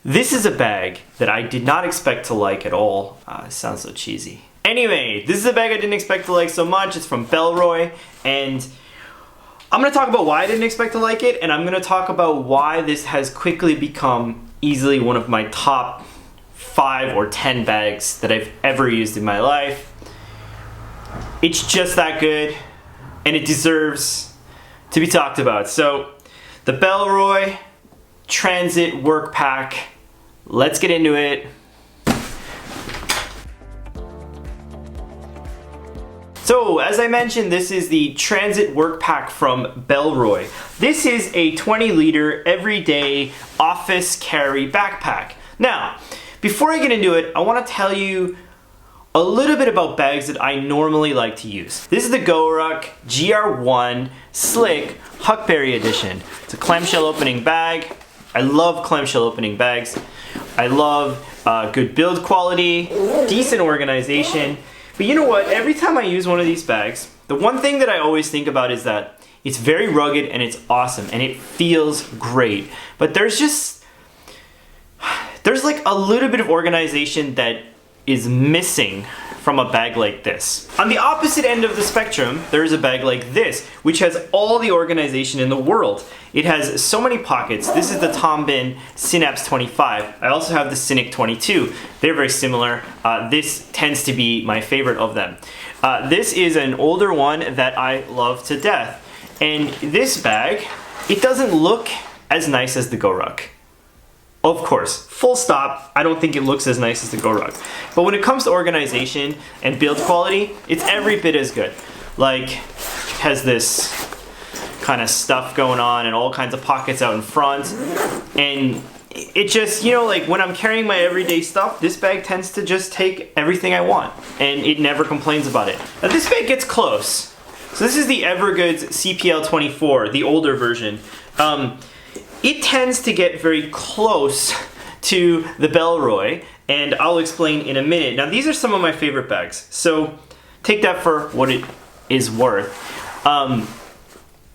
This is a bag that I did not expect to like at all. It sounds so cheesy. Anyway, this is a bag I didn't expect to like so much. It's from Bellroy, and I'm gonna talk about why I didn't expect to like it, and I'm gonna talk about why this has quickly become easily one of my top 5 or 10 bags that I've ever used in my life. It's just that good, and it deserves to be talked about. So, the Bellroy Transit Workpack. Let's get into it. So, as I mentioned, this is the Transit Workpack from Bellroy. This is a 20-liter everyday office carry backpack. Now, before I get into it, I want to tell you a little bit about bags that I normally like to use. This is the Goruck GR1 Slick Huckberry Edition. It's a clamshell opening bag. I love clamshell opening bags. I love good build quality, decent organization. But you know what? Every time I use one of these bags, the one thing that I always think about is that it's very rugged and it's awesome and it feels great. But there's like a little bit of organization that is missing from a bag like this. On the opposite end of the spectrum, there's a bag like this, which has all the organization in the world. It has so many pockets. This is the Bihn Synapse 25. I also have the Synapse 22. They're very similar. This tends to be my favorite of them. This is an older one that I love to death. And this bag, it doesn't look as nice as the Goruck. Of course, full stop, I don't think it looks as nice as the Goruck. But when it comes to organization and build quality, it's every bit as good. Like, it has this kind of stuff going on and all kinds of pockets out in front. And it just, you know, like when I'm carrying my everyday stuff, this bag tends to just take everything I want. And it never complains about it. Now this bag gets close. So this is the Evergoods CPL24, the older version. It tends to get very close to the Bellroy, and I'll explain in a minute. Now these are some of my favorite bags, so take that for what it is worth.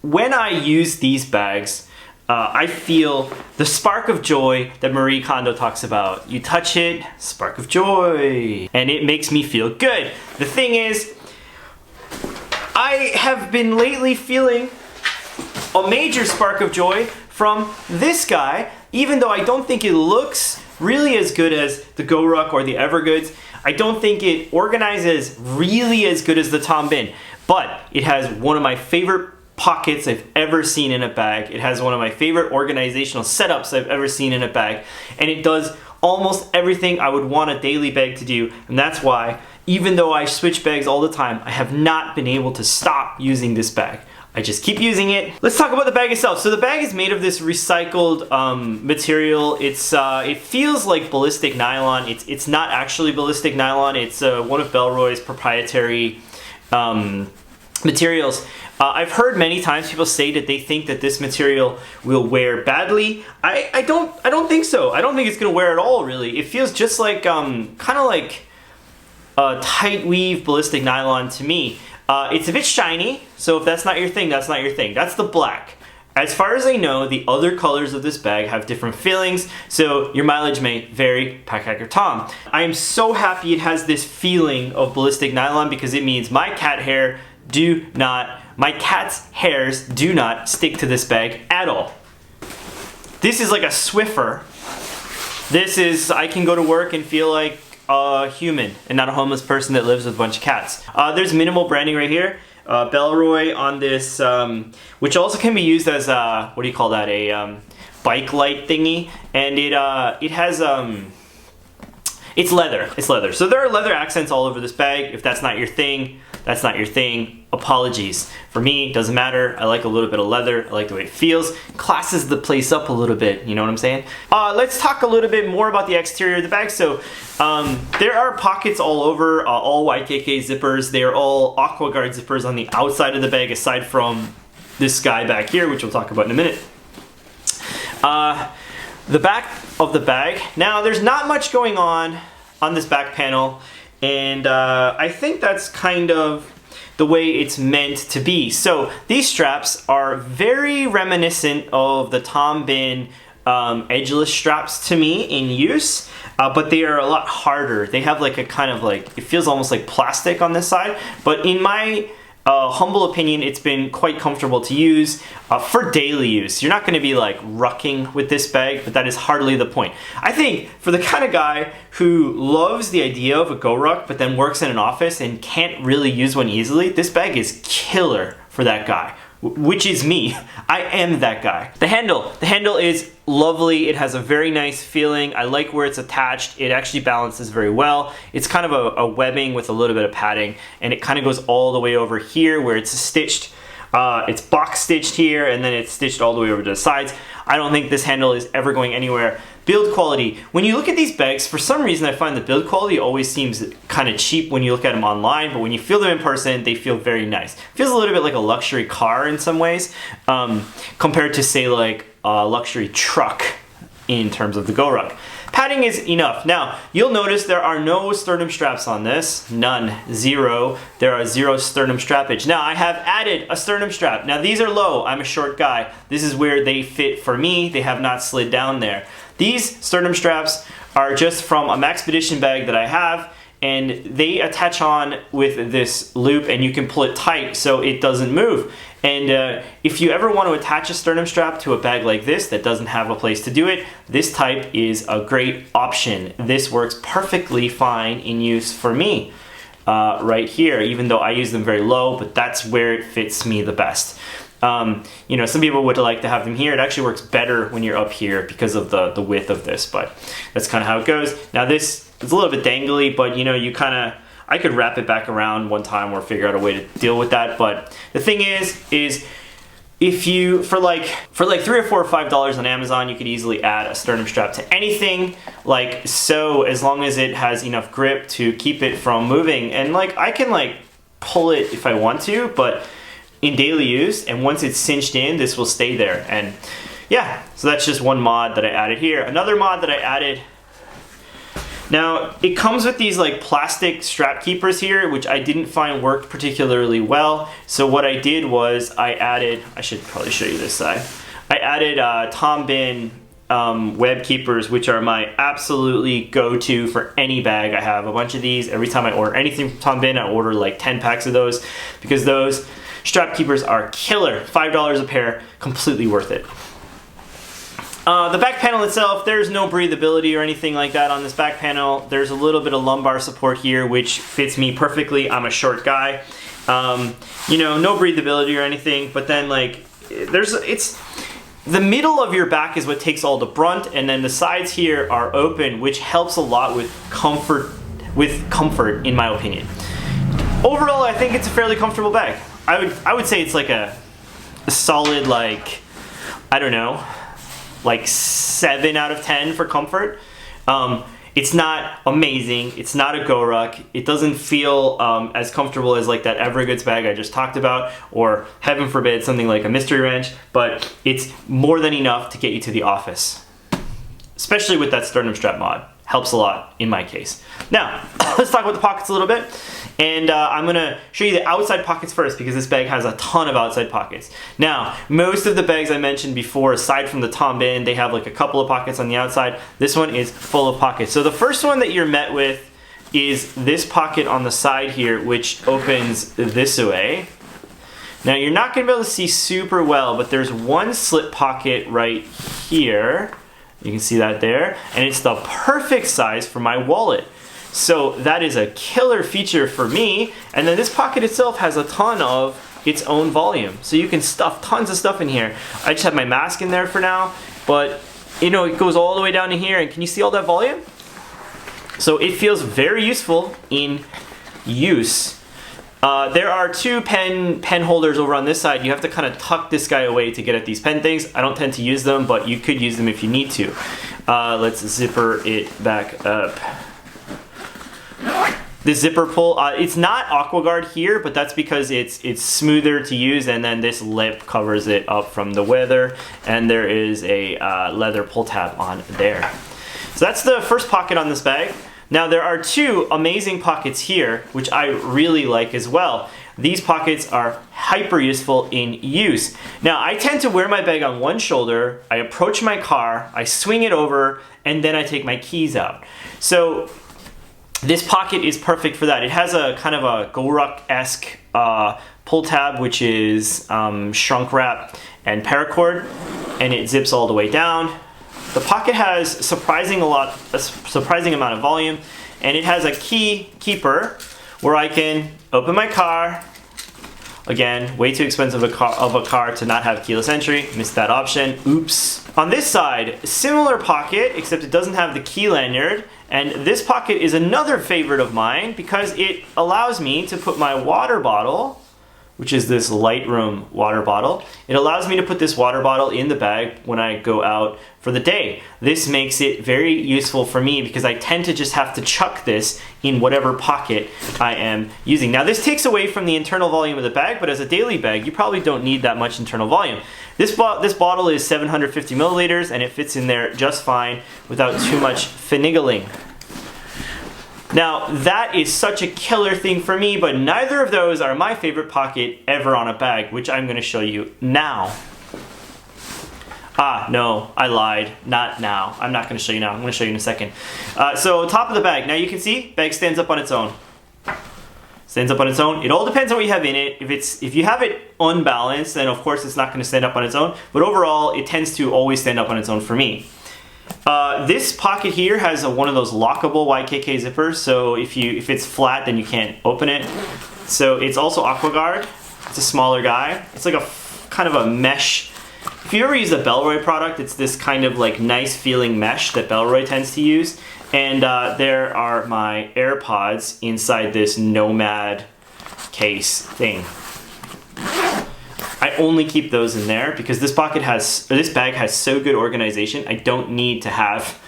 When I use these bags, I feel the spark of joy that Marie Kondo talks about. You touch it, spark of joy, and it makes me feel good. The thing is, I have been lately feeling a major spark of joy from this guy, even though I don't think it looks really as good as the Goruck or the Evergoods. I don't think it organizes really as good as the Bihn, but it has one of my favorite pockets I've ever seen in a bag. It has one of my favorite organizational setups I've ever seen in a bag, and it does almost everything I would want a daily bag to do, and that's why, even though I switch bags all the time, I have not been able to stop using this bag. I just keep using it. Let's talk about the bag itself. So the bag is made of this recycled material. It feels like ballistic nylon. It's not actually ballistic nylon. It's one of Bellroy's proprietary materials. I've heard many times people say that they think that this material will wear badly. I don't think so. I don't think it's gonna wear at all, really. It feels just like kind of like a tight weave ballistic nylon to me. It's a bit shiny, so if that's not your thing, that's not your thing. That's the black. As far as I know, the other colors of this bag have different feelings, so your mileage may vary, Packhacker Tom. I am so happy it has this feeling of ballistic nylon because it means my cat's hairs do not stick to this bag at all. This is like a Swiffer. I can go to work and feel like a human and not a homeless person that lives with a bunch of cats. There's minimal branding right here. Bellroy on this, which also can be used as a, what do you call that, a bike light thingy. And it has, it's leather. It's leather. So there are leather accents all over this bag. If that's not your thing, that's not your thing. Apologies. For me, doesn't matter. I like a little bit of leather. I like the way it feels. Classes the place up a little bit, you know what I'm saying? Let's talk a little bit more about the exterior of the bag. So there are pockets all over, all YKK zippers. They are all AquaGuard zippers on the outside of the bag, aside from this guy back here, which we'll talk about in a minute. The back of the bag. Now, there's not much going on this back panel, and I think that's kind of the way it's meant to be. So these straps are very reminiscent of the Bihn edgeless straps to me in use, but they are a lot harder. They have like a kind of like, it feels almost like plastic on this side, but in my humble opinion, it's been quite comfortable to use for daily use. You're not going to be like rucking with this bag, but that is hardly the point. I think for the kind of guy who loves the idea of a Goruck, but then works in an office and can't really use one easily, this bag is killer for that guy, which is me. I am that guy. The handle is lovely. It has a very nice feeling. I like where it's attached. It actually balances very well. It's kind of a webbing with a little bit of padding, and it kind of goes all the way over here where it's stitched. It's box stitched here, and then it's stitched all the way over to the sides. I don't think this handle is ever going anywhere. Build quality. When you look at these bags, for some reason I find the build quality always seems kind of cheap when you look at them online, but when you feel them in person, they feel very nice. Feels a little bit like a luxury car in some ways, compared to say like a luxury truck in terms of the Goruck. Padding is enough. Now, you'll notice there are no sternum straps on this. None. Zero. There are zero sternum strappage. Now, I have added a sternum strap. Now, these are low. I'm a short guy. This is where they fit for me. They have not slid down there. These sternum straps are just from a Maxpedition bag that I have, and they attach on with this loop, and you can pull it tight so it doesn't move. And if you ever want to attach a sternum strap to a bag like this that doesn't have a place to do it, this type is a great option. This works perfectly fine in use for me right here, even though I use them very low, but that's where it fits me the best. You know, some people would like to have them here. It actually works better when you're up here because of the width of this, but that's kind of how it goes. Now this is a little bit dangly, but you know, you kind of, I could wrap it back around one time or figure out a way to deal with that. But the thing is if you, for like $3 or $4 or $5 on Amazon, you could easily add a sternum strap to anything like so, as long as it has enough grip to keep it from moving. And like, I can like pull it if I want to, but in daily use, and once it's cinched in, this will stay there. And yeah, so that's just one mod that I added here. Another mod that I added, now it comes with these like plastic strap keepers here, which I didn't find worked particularly well. So what I did was I added, I should probably show you this side. I added Tom Bihn web keepers, which are my absolutely go-to for any bag. I have a bunch of these. Every time I order anything from Tom Bihn, I order like 10 packs of those, because those strap keepers are killer. $5 a pair, completely worth it. The back panel itself, there's no breathability or anything like that on this back panel. There's a little bit of lumbar support here, which fits me perfectly. I'm a short guy. You know, no breathability or anything, but then like, it's the middle of your back is what takes all the brunt, and then the sides here are open, which helps a lot with comfort, in my opinion. Overall, I think it's a fairly comfortable bag. I would say it's like a solid, like, I don't know, like 7 out of 10 for comfort. It's not amazing. It's not a Goruck. It doesn't feel as comfortable as like that Evergoods bag I just talked about, or heaven forbid, something like a mystery wrench, but it's more than enough to get you to the office. Especially with that sternum strap mod. Helps a lot in my case. Now, let's talk about the pockets a little bit. And I'm gonna show you the outside pockets first, because this bag has a ton of outside pockets. Now, most of the bags I mentioned before, aside from the Tom Bihn, they have like a couple of pockets on the outside. This one is full of pockets. So the first one that you're met with is this pocket on the side here, which opens this way. Now, you're not gonna be able to see super well, but there's one slip pocket right here. You can see that there, and it's the perfect size for my wallet. So that is a killer feature for me. And then this pocket itself has a ton of its own volume. So you can stuff tons of stuff in here. I just have my mask in there for now, but you know, it goes all the way down to here, and can you see all that volume? So it feels very useful in use. There are two pen holders over on this side. You have to kind of tuck this guy away to get at these pen things. I don't tend to use them, but you could use them if you need to. Let's zipper it back up. The zipper pull, it's not AquaGuard here, but that's because it's smoother to use, and then this lip covers it up from the weather, and there is a leather pull tab on there. So that's the first pocket on this bag. Now there are two amazing pockets here, which I really like as well. these pockets are hyper useful in use. Now, I tend to wear my bag on one shoulder, I approach my car, I swing it over, and then I take my keys out. So this pocket is perfect for that. It has a kind of a Goruck-esque pull tab, which is shrunk wrap and paracord, and it zips all the way down. The pocket has a surprising amount of volume, and it has a keeper where I can open my car. Again, way too expensive of a car to not have keyless entry. Missed that option. Oops. On this side, similar pocket, except it doesn't have the key lanyard. And this pocket is another favorite of mine because it allows me to put my water bottle, which is this Lightroom water bottle. It allows me to put this water bottle in the bag when I go out for the day. This makes it very useful for me because I tend to just have to chuck this in whatever pocket I am using. Now, this takes away from the internal volume of the bag, but as a daily bag, you probably don't need that much internal volume. This bottle is 750 milliliters and it fits in there just fine without too much finagling. Now, that is such a killer thing for me, but neither of those are my favorite pocket ever on a bag, which I'm going to show you now. No, I lied. Not now. I'm not going to show you now. I'm going to show you in a second. So, top of the bag. Now, you can see, bag stands up on its own. Stands up on its own. It all depends on what you have in it. If you have it unbalanced, then of course it's not going to stand up on its own, but overall, it tends to always stand up on its own for me. This pocket here has one of those lockable YKK zippers, so if it's flat, then you can't open it. So it's also AquaGuard. It's a smaller guy. It's like a kind of a mesh. If you ever use a Bellroy product, it's this kind of like nice feeling mesh that Bellroy tends to use. And there are my AirPods inside this Nomad case thing. I only keep those in there because this bag has so good organization. I don't need to have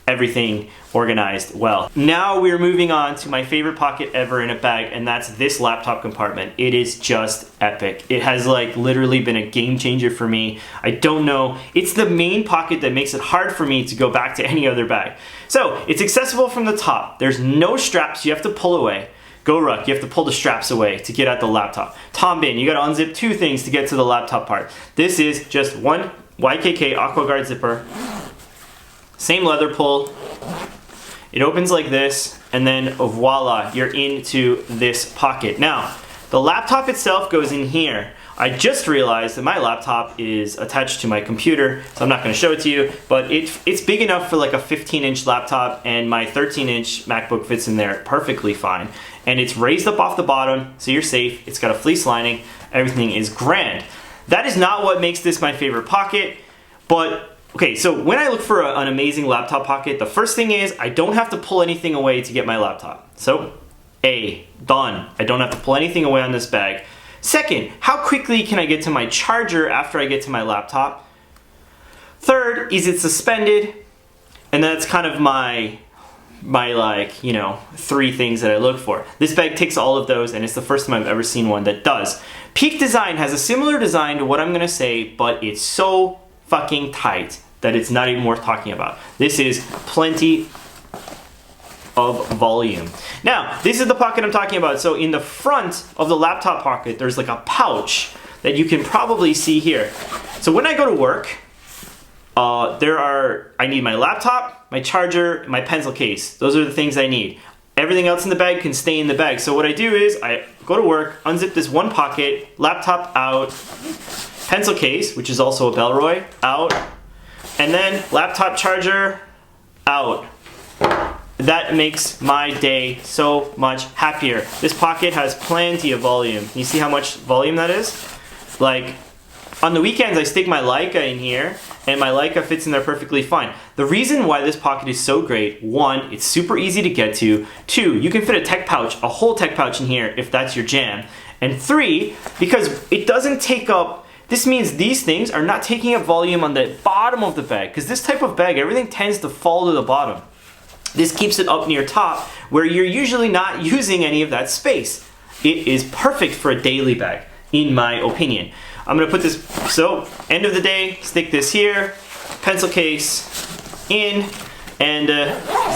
everything organized well. Now we're moving on to my favorite pocket ever in a bag, and that's this laptop compartment. It is just epic. It has like literally been a game changer for me. I don't know. It's the main pocket that makes it hard for me to go back to any other bag. So it's accessible from the top. There's no straps you have to pull away. Goruck, you have to pull the straps away to get at the laptop. Bihn, you gotta unzip two things to get to the laptop part. This is just one YKK AquaGuard zipper. Same leather pull. It opens like this, and then voila, you're into this pocket. Now, the laptop itself goes in here. I just realized that my laptop is attached to my computer, so I'm not going to show it to you, but it's big enough for like a 15-inch laptop, and my 13-inch MacBook fits in there perfectly fine. And it's raised up off the bottom, so you're safe. It's got a fleece lining. Everything is grand. That is not what makes this my favorite pocket, but okay, so when I look for an amazing laptop pocket, the first thing is I don't have to pull anything away to get my laptop. So, done. I don't have to pull anything away on this bag. Second, how quickly can I get to my charger after I get to my laptop? Third, is it suspended? And that's kind of my like, you know, three things that I look for. This bag ticks all of those, and it's the first time I've ever seen one that does. Peak Design has a similar design to what I'm gonna say, but it's so fucking tight that it's not even worth talking about. This is plenty of volume. Now, this is the pocket I'm talking about. So in the front of the laptop pocket, there's like a pouch that you can probably see here. So when I go to work, I need my laptop, my charger, my pencil case. Those are the things I need. Everything else in the bag can stay in the bag. So what I do is I go to work, unzip this one pocket, laptop out, pencil case, which is also a Bellroy, out, and then laptop charger out. That makes my day so much happier. This pocket has plenty of volume. You see how much volume that is? Like, on the weekends I stick my Leica in here, and my Leica fits in there perfectly fine. The reason why this pocket is so great, one, it's super easy to get to. Two, you can fit a tech pouch, a whole tech pouch in here if that's your jam. And three, because it doesn't take up, this means these things are not taking up volume on the bottom of the bag, because this type of bag, everything tends to fall to the bottom. This keeps it up near top, where you're usually not using any of that space. It is perfect for a daily bag, in my opinion. I'm gonna put this, so end of the day, stick this here, pencil case in, and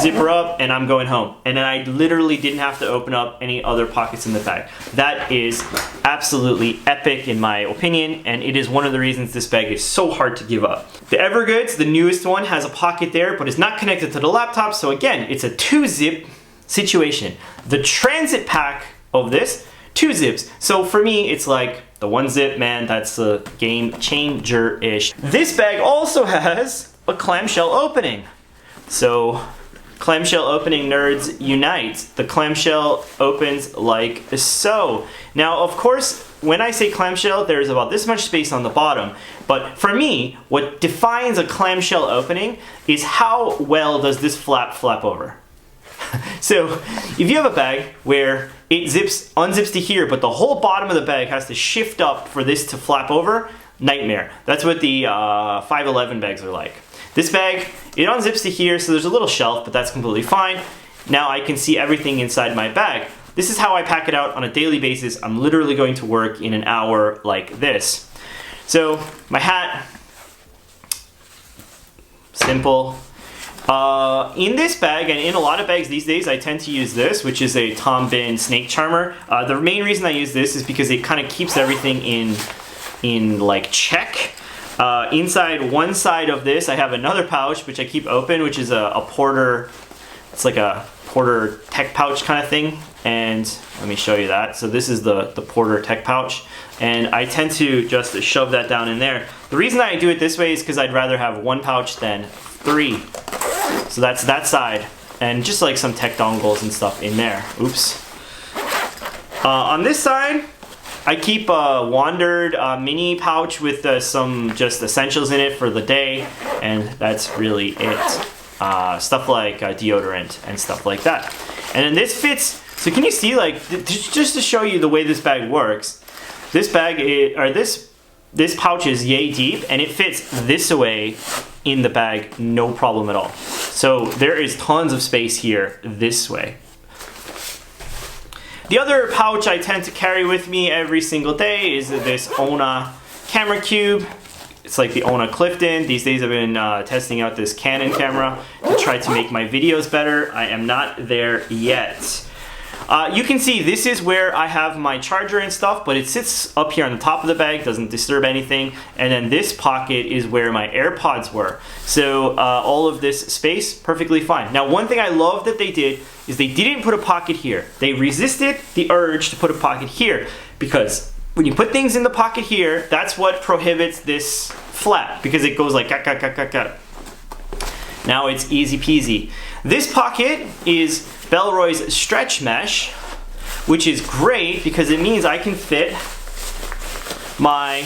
zip her up, and I'm going home. And then I literally didn't have to open up any other pockets in the bag. That is absolutely epic in my opinion, and it is one of the reasons this bag is so hard to give up. The Evergoods, the newest one, has a pocket there, but it's not connected to the laptop, so again, it's a 2-zip situation. The transit pack of this, 2 zips. So for me, it's like the 1 zip, man, that's a game changer-ish. This bag also has a clamshell opening. So, clamshell opening nerds unite. The clamshell opens like so. Now, of course, when I say clamshell, there's about this much space on the bottom. But for me, what defines a clamshell opening is how well does this flap over. So, if you have a bag where it unzips to here, but the whole bottom of the bag has to shift up for this to flap over, nightmare. That's what the 511 bags are like. This bag, it unzips to here, so there's a little shelf, but that's completely fine. Now I can see everything inside my bag. This is how I pack it out on a daily basis. I'm literally going to work in an hour like this. So, my hat, simple. In this bag, and in a lot of bags these days, I tend to use this, which is a Bihn snake charmer. The main reason I use this is because it kind of keeps everything in like check. Inside one side of this, I have another pouch which I keep open, which is a porter. It's like a porter tech pouch kind of thing. And let me show you that. So this is the porter tech pouch, and I tend to just shove that down in there. The reason I do it this way is because I'd rather have 1 pouch than 3. So that's that side, and just like some tech dongles and stuff in there. Oops. On this side, I keep a wandered mini pouch with some just essentials in it for the day, and that's really it. Stuff like deodorant and stuff like that. And then this fits, so can you see, like, just to show you the way this bag works, this bag, this pouch is yay deep, and it fits this way in the bag, no problem at all. So there is tons of space here this way. The other pouch I tend to carry with me every single day is this Ona camera cube. It's like the Ona Clifton. These days I've been testing out this Canon camera to try to make my videos better. I am not there yet. You can see this is where I have my charger and stuff, but it sits up here on the top of the bag, doesn't disturb anything. And then this pocket is where my AirPods were. So all of this space, perfectly fine. Now, one thing I love that they did is they didn't put a pocket here. They resisted the urge to put a pocket here, because when you put things in the pocket here, that's what prohibits this flap, because it goes like Now it's easy peasy. This pocket is Bellroy's stretch mesh, which is great because it means I can fit my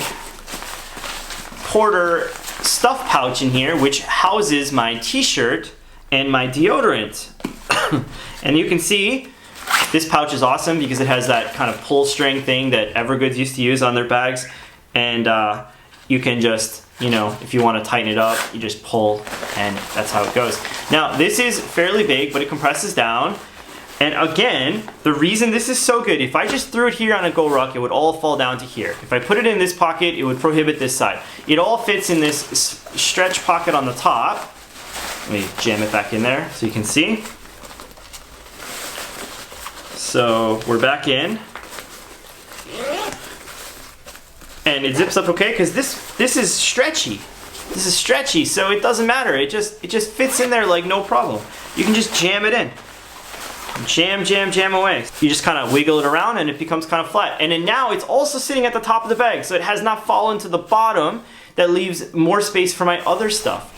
porter stuff pouch in here, which houses my t-shirt and my deodorant. And you can see this pouch is awesome because it has that kind of pull string thing that Evergoods used to use on their bags, and you can just, you know, if you want to tighten it up, you just pull, and that's how it goes. Now, this is fairly big, but it compresses down. And again, the reason this is so good, if I just threw it here on a Goruck, it would all fall down to here. If I put it in this pocket, it would prohibit this side. It all fits in this stretch pocket on the top. Let me jam it back in there so you can see. So we're back in. And it zips up okay, because this is stretchy. This is stretchy, so it doesn't matter. It just fits in there like no problem. You can just jam it in. Jam, jam, jam away. You just kind of wiggle it around and it becomes kind of flat. And then now it's also sitting at the top of the bag, so it has not fallen to the bottom. That leaves more space for my other stuff.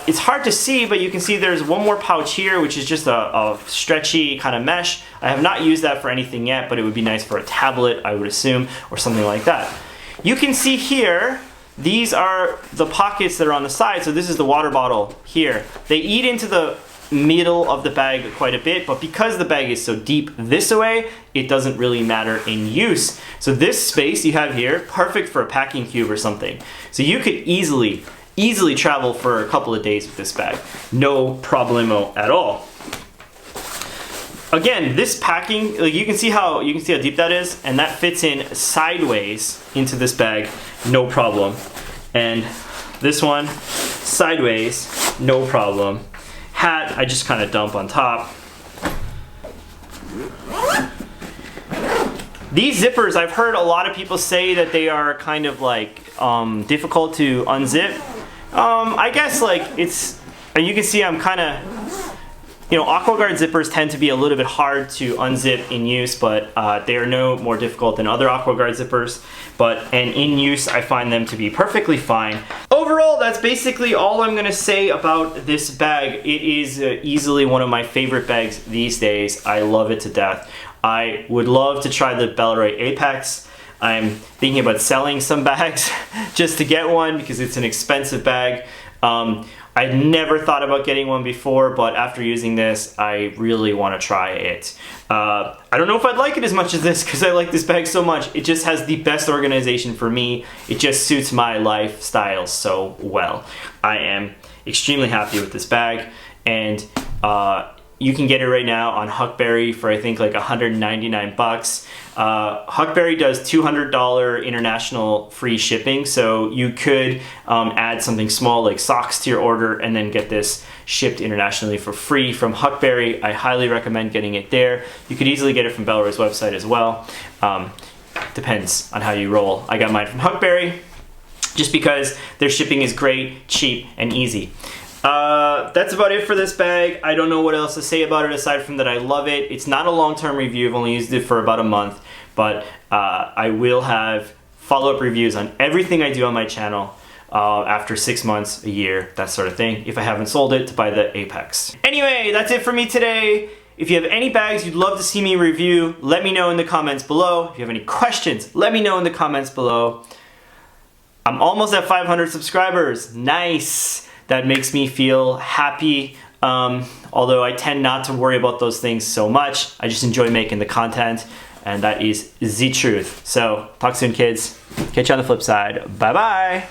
It's hard to see, but you can see there's one more pouch here, which is just a stretchy kind of mesh. I have not used that for anything yet, but it would be nice for a tablet, I would assume, or something like that. You can see here, these are the pockets that are on the side. So this is the water bottle here. They eat into the middle of the bag quite a bit, but because the bag is so deep this way, it doesn't really matter in use. So this space you have here, perfect for a packing cube or something. So you could easily travel for a couple of days with this bag. No problemo at all. Again, this packing, like you can see how deep that is, and that fits in sideways into this bag, no problem. And this one, sideways, no problem. hat, I just kind of dump on top. These zippers, I've heard a lot of people say that they are kind of like difficult to unzip. I guess like it's, you can see I'm kind of, you know, AquaGuard zippers tend to be a little bit hard to unzip in use, but they are no more difficult than other AquaGuard zippers. And in use, I find them to be perfectly fine. Overall, that's basically all I'm gonna say about this bag. It is easily one of my favorite bags these days. I love it to death. I would love to try the Bellroy Apex. I'm thinking about selling some bags just to get one because it's an expensive bag. I'd never thought about getting one before, but after using this, I really want to try it. I don't know if I'd like it as much as this because I like this bag so much. It just has the best organization for me. It just suits my lifestyle so well. I am extremely happy with this bag, and you can get it right now on Huckberry for I think like 199 bucks. Huckberry does $200 international free shipping, so you could add something small like socks to your order and then get this shipped internationally for free from Huckberry. I highly recommend getting it there. You could easily get it from Bellroy's website as well. Depends on how you roll. I got mine from Huckberry just because their shipping is great, cheap, and easy. That's about it for this bag. I don't know what else to say about it aside from that I love it. It's not a long-term review. I've only used it for about a month, but I will have follow-up reviews on everything I do on my channel after 6 months, a year, that sort of thing, if I haven't sold it, to buy the Apex. Anyway, that's it for me today. If you have any bags you'd love to see me review, let me know in the comments below. If you have any questions, let me know in the comments below. I'm almost at 500 subscribers. Nice. That makes me feel happy, although I tend not to worry about those things so much. I just enjoy making the content, and that is the truth. So, talk soon, kids. Catch you on the flip side. Bye-bye.